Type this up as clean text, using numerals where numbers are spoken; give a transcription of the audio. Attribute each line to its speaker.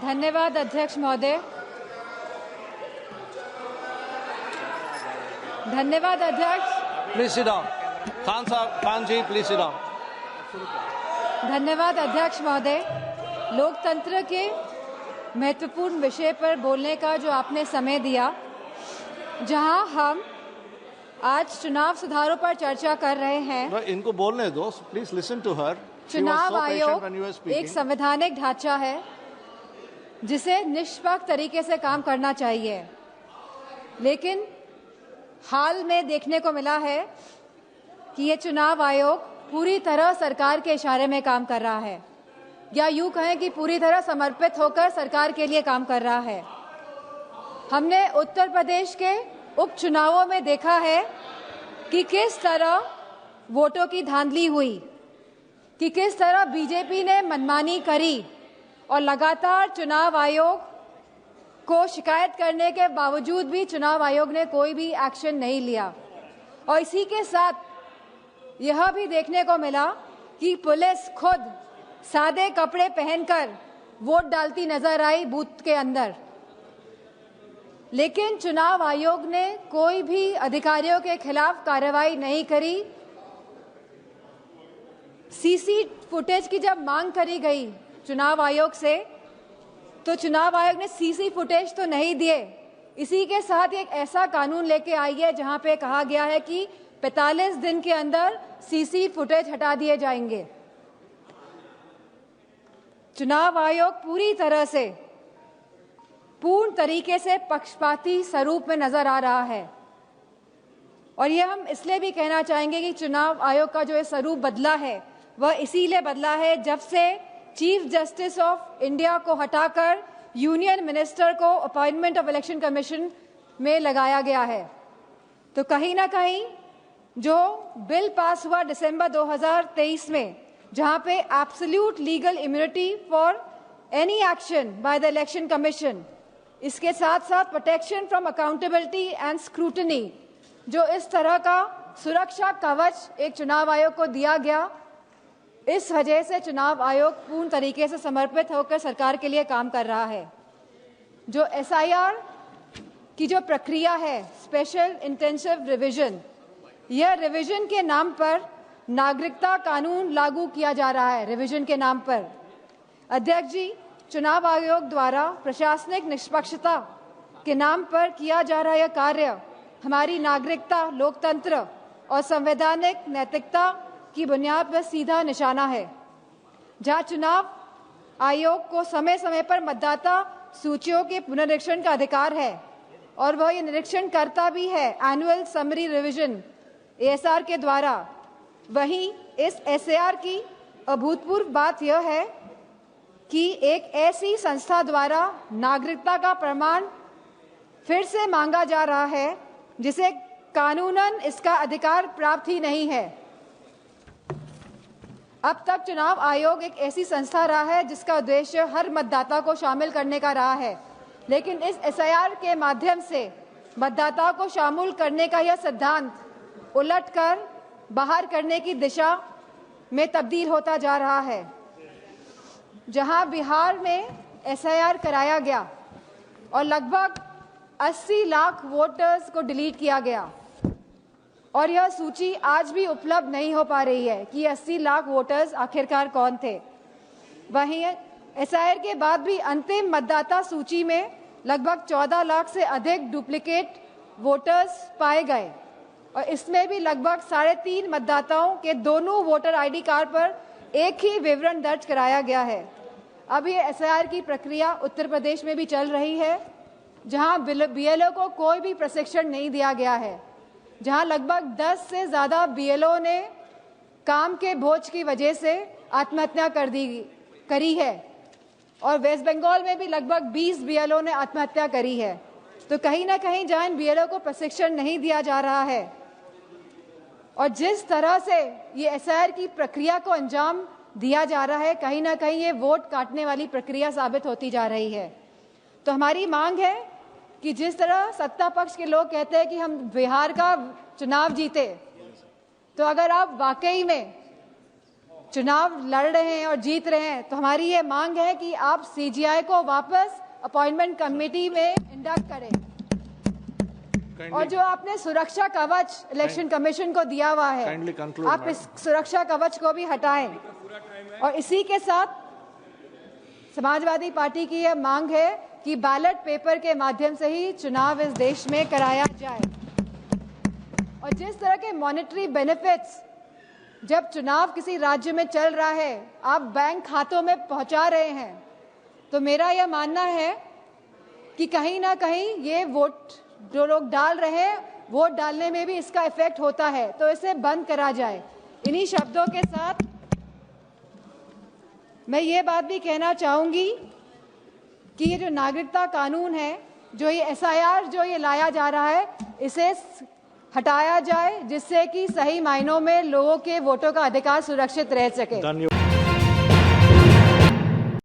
Speaker 1: धन्यवाद अध्यक्ष महोदय। धन्यवाद अध्यक्ष।
Speaker 2: Please sit down. Khan ji please sit down.
Speaker 1: धन्यवाद अध्यक्ष महोदय। लोकतंत्र के महत्वपूर्ण विषय पर बोलने का जो आपने समय दिया, जहां हम आज चुनाव सुधारों पर चर्चा कर रहे हैं।
Speaker 2: इनको बोलने दो, प्लीज लिसन टू हर।
Speaker 1: चुनाव आयोग एक संवैधानिक ढांचा है जिसे निष्पक्ष तरीके से काम करना चाहिए, लेकिन हाल में देखने को मिला है कि ये चुनाव आयोग पूरी तरह सरकार के इशारे में काम कर रहा है, या यूं कहें कि पूरी तरह समर्पित होकर सरकार के लिए काम कर रहा है। हमने उत्तर प्रदेश के उपचुनावों में देखा है कि किस तरह वोटों की धांधली हुई, कि किस तरह बीजेपी ने मनमानी करी और लगातार चुनाव आयोग को शिकायत करने के बावजूद भी चुनाव आयोग ने कोई भी एक्शन नहीं लिया। और इसी के साथ यह भी देखने को मिला कि पुलिस खुद सादे कपड़े पहनकर वोट डालती नजर आई बूथ के अंदर, लेकिन चुनाव आयोग ने कोई भी अधिकारियों के खिलाफ कार्रवाई नहीं करी। सीसी फुटेज की जब मांग करी गई चुनाव आयोग से, तो चुनाव आयोग ने सीसी फुटेज तो नहीं दिए। इसी के साथ एक ऐसा कानून लेके आई है जहां पे कहा गया है कि 45 दिन के अंदर सीसी फुटेज हटा दिए जाएंगे। चुनाव आयोग पूरी तरह से पूर्ण तरीके से पक्षपाती स्वरूप में नजर आ रहा है, और ये हम इसलिए भी कहना चाहेंगे कि चुनाव आयोग का जो ये स्वरूप बदला है वह इसीलिए बदला है जब से चीफ जस्टिस ऑफ इंडिया को हटाकर यूनियन मिनिस्टर को अपॉइंटमेंट ऑफ इलेक्शन कमीशन में लगाया गया है। तो कहीं ना कहीं जो बिल पास हुआ दिसंबर 2023 में, जहां पे absolute legal immunity for any action by the election commission, इसके साथ साथ protection from accountability and scrutiny, जो इस तरह का सुरक्षा कवच एक चुनाव आयोग को दिया गया, इस वजह से चुनाव आयोग पूर्ण तरीके से समर्पित होकर सरकार के लिए काम कर रहा है। जो एसआईआर की जो प्रक्रिया है, स्पेशल इंटेंसिव रिवीजन, यह रिवीजन के नाम पर नागरिकता कानून लागू किया जा रहा है। रिवीजन के नाम पर अध्यक्ष जी, चुनाव आयोग द्वारा प्रशासनिक निष्पक्षता के नाम पर किया जा रहा यह कार्य हमारी नागरिकता, लोकतंत्र और संवैधानिक नैतिकता की बुनियाद पर सीधा निशाना है। जहां चुनाव आयोग को समय समय पर मतदाता सूचियों के पुनरीक्षण का अधिकार है और वह ये निरीक्षण करता भी है एनुअल समरी रिवीजन एएसआर के द्वारा, वहीं इस एसआर की अभूतपूर्व बात यह है कि एक ऐसी संस्था द्वारा नागरिकता का प्रमाण फिर से मांगा जा रहा है जिसे कानूनन इसका अधिकार प्राप्त ही नहीं है। अब तक चुनाव आयोग एक ऐसी संस्था रहा है जिसका उद्देश्य हर मतदाता को शामिल करने का रहा है, लेकिन इस एसआईआर के माध्यम से मतदाता को शामिल करने का यह सिद्धांत उलटकर बाहर करने की दिशा में तब्दील होता जा रहा है। जहां बिहार में एसआईआर कराया गया और लगभग 80 लाख वोटर्स को डिलीट किया गया, और यह सूची आज भी उपलब्ध नहीं हो पा रही है कि 80 लाख वोटर्स आखिरकार कौन थे। वहीं एसआईआर के बाद भी अंतिम मतदाता सूची में लगभग 14 लाख से अधिक डुप्लीकेट वोटर्स पाए गए, और इसमें भी लगभग 3.5 मतदाताओं के दोनों वोटर आईडी कार्ड पर एक ही विवरण दर्ज कराया गया है। अब ये एसआईआर की प्रक्रिया उत्तर प्रदेश में भी चल रही है, जहां बीएलओ को कोई भी प्रशिक्षण नहीं दिया गया है, जहां लगभग 10 से ज्यादा बीएलओ ने काम के बोझ की वजह से आत्महत्या करी है, और वेस्ट बंगाल में भी लगभग 20 बीएलओ ने आत्महत्या करी है। तो कहीं ना कहीं जहां इन बीएलओ को प्रशिक्षण नहीं दिया जा रहा है और जिस तरह से ये एसआईआर की प्रक्रिया को अंजाम दिया जा रहा है, कहीं ना कहीं ये वोट काटने वाली प्रक्रिया साबित होती जा रही है। तो हमारी मांग है कि जिस तरह सत्ता पक्ष के लोग कहते हैं कि हम बिहार का चुनाव जीते, तो अगर आप वाकई में चुनाव लड़ रहे हैं और जीत रहे हैं, तो हमारी ये मांग है कि आप सीजीआई को वापस अपॉइंटमेंट कमेटी में इंडक्ट करें। और जो आपने सुरक्षा कवच इलेक्शन कमीशन को दिया हुआ है, आप इस सुरक्षा कवच को भी हटाएं। और इसी के साथ समाजवादी पार्टी की यह मांग है कि बैलेट पेपर के माध्यम से ही चुनाव इस देश में कराया जाए। और जिस तरह के मॉनेटरी बेनिफिट्स जब चुनाव किसी राज्य में चल रहा है आप बैंक खातों में पहुंचा रहे हैं, तो मेरा यह मानना है कि कहीं ना कहीं ये वोट जो लोग डाल रहे हैं, वोट डालने में भी इसका इफेक्ट होता है, तो इसे बंद करा जाए। इन्हीं शब्दों के साथ मैं ये बात भी कहना चाहूंगी कि ये जो नागरिकता कानून है, जो ये एसआईआर जो ये लाया जा रहा है, इसे हटाया जाए, जिससे कि सही मायनों में लोगों के वोटों का अधिकार सुरक्षित रह सके।